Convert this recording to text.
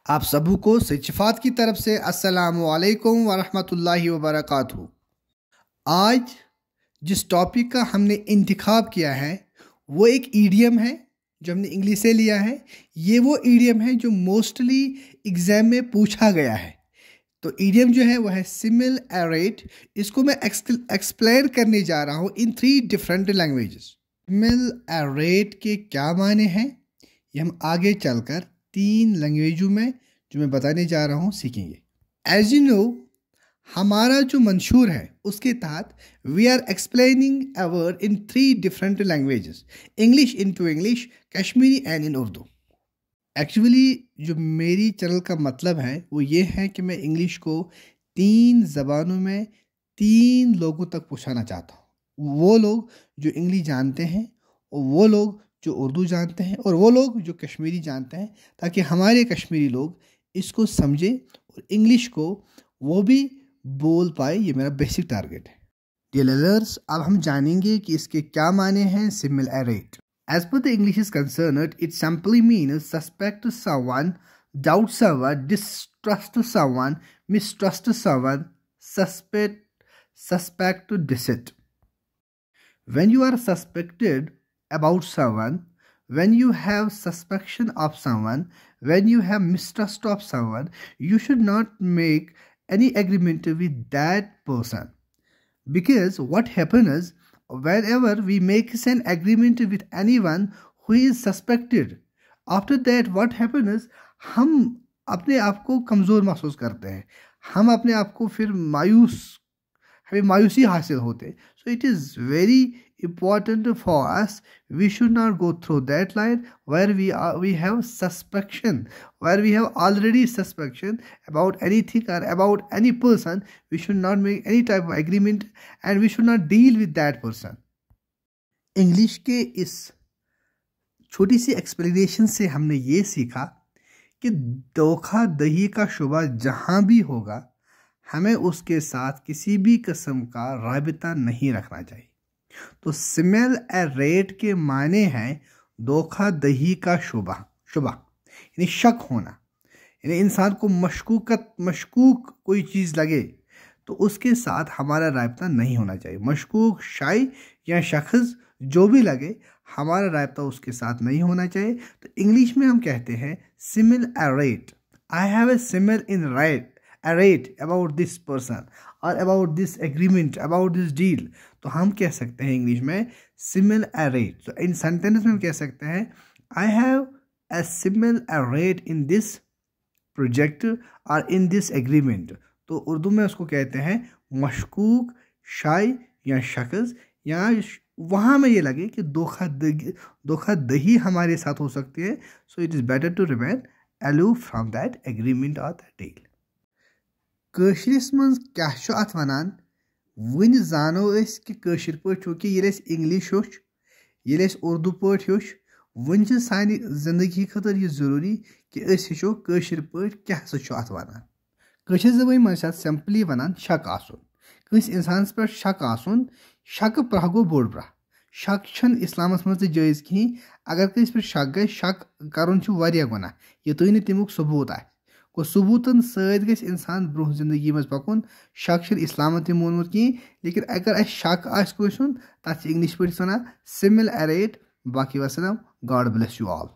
आप सबू को सचिफात की तरफ से अस्सलामु अलैकुम वरहमतुल्लाहि वबरकातुहू। आज जिस टॉपिक का हमने इंतखाब किया है वो एक ईडियम है जो हमने इंग्लिश से लिया है। ये वो ईडियम है जो मोस्टली एग्ज़ाम में पूछा गया है। तो ईडियम जो है वो है सिमिल एरेट। इसको मैं एक्सप्लेन करने जा रहा हूँ इन 3 डिफरेंट लैंग्वेजेस। सिमिल एरेट के क्या माने हैं ये हम आगे चलकर 3 लैंग्वेजों में जो मैं बताने जा रहा हूँ सीखेंगे। एज यू नो हमारा जो मंशूर है उसके तहत we are explaining a word in 3 different languages, English into English, Kashmiri and in Urdu. Actually जो मेरी चैनल का मतलब है वो ये है कि मैं इंग्लिश को 3 ज़बानों में 3 लोगों तक पहुँचाना चाहता हूँ। वो लोग जो इंग्लिश जानते हैं और वो लोग जो उर्दू जानते हैं और वो लोग जो कश्मीरी जानते हैं, ताकि हमारे कश्मीरी लोग इसको समझें और इंग्लिश को वो भी बोल पाए। ये मेरा बेसिक टारगेट है। डियर लर्नर्स, अब हम जानेंगे कि इसके क्या माने हैं सिमिल aerate. As per the English is concerned, it simply means suspect someone, doubt someone, distrust someone, mistrust someone, suspect deceit. When you are suspected about someone, when you have suspicion of someone, when you have mistrust of someone, you should not make any agreement with that person. Because what happens is, whenever we make an agreement with anyone who is suspected, after that what happens is हम अपने आप को कमज़ोर महसूस करते हैं, हम अपने आप को फिर हमें मायूसी हासिल होते। सो it is very important for us, we should not go through that line where we have suspicion, where we have already suspicion about anything or about any person. We should not make any type of agreement and we should not deal with that person. English के इस छोटी सी explanation से हमने ये सीखा कि धोखाधड़ी का शुबा जहाँ भी होगा हमें उसके साथ किसी भी किस्म का राबिता नहीं रखना चाहिए। तो सिमिल एरेट के माने हैं धोखाधड़ी का शुबा यानी शक होना, यानी इंसान को मशकूक कोई चीज़ लगे तो उसके साथ हमारा रायता नहीं होना चाहिए। मशकूक शाई या शख्स जो भी लगे हमारा रायता उसके साथ नहीं होना चाहिए। तो इंग्लिश में हम कहते हैं सिमिल एरेट। आई हैव ए सिमिल इन एरेट अबाउट दिस पर्सन और about this agreement, about this deal. तो हम कह सकते हैं इंग्लिश में सिमिल एरेट। तो इन सेंटेंस में हम कह सकते हैं आई have a simile aerate in this project और इन दिस एग्रीमेंट। तो उर्दू में उसको कहते हैं मशकूक शाई या शख्स, या वहाँ में ये लगे कि धोखाधड़ी हमारे साथ हो सकती है। So it is better to remain aloof from that agreement और दैट डील। कशिरस मज क्या अत वनान वन जानो कि कशिर पे कि ये इंग्लिश होश, ये उर्दू पे होश, वन सानी जिंदगी खतर यह जरूरी कि हेचो कशिर पे क्या अत वनान। कशिर जबान मज सिंपली वनान शक आसुन, कस इंसान पे शक आसुन। शक ब्रह गो बोड़ ब्रह। शक इस्लामस मज जायज़ कहीं। अगर कस पे शक गए, शक कर गुनाह ये तमुक सबूत आए को सबूतन सद गस इंसान ब्रोह जिंदगी मज पकुन। शक इस्लाम ते मोनमुत कहीं, लेकिन अगर शक आस तथ इंग्लिश पे वन सिमिल एरेट। बाकी वसलम, गॉड ब्लेस यू ऑल।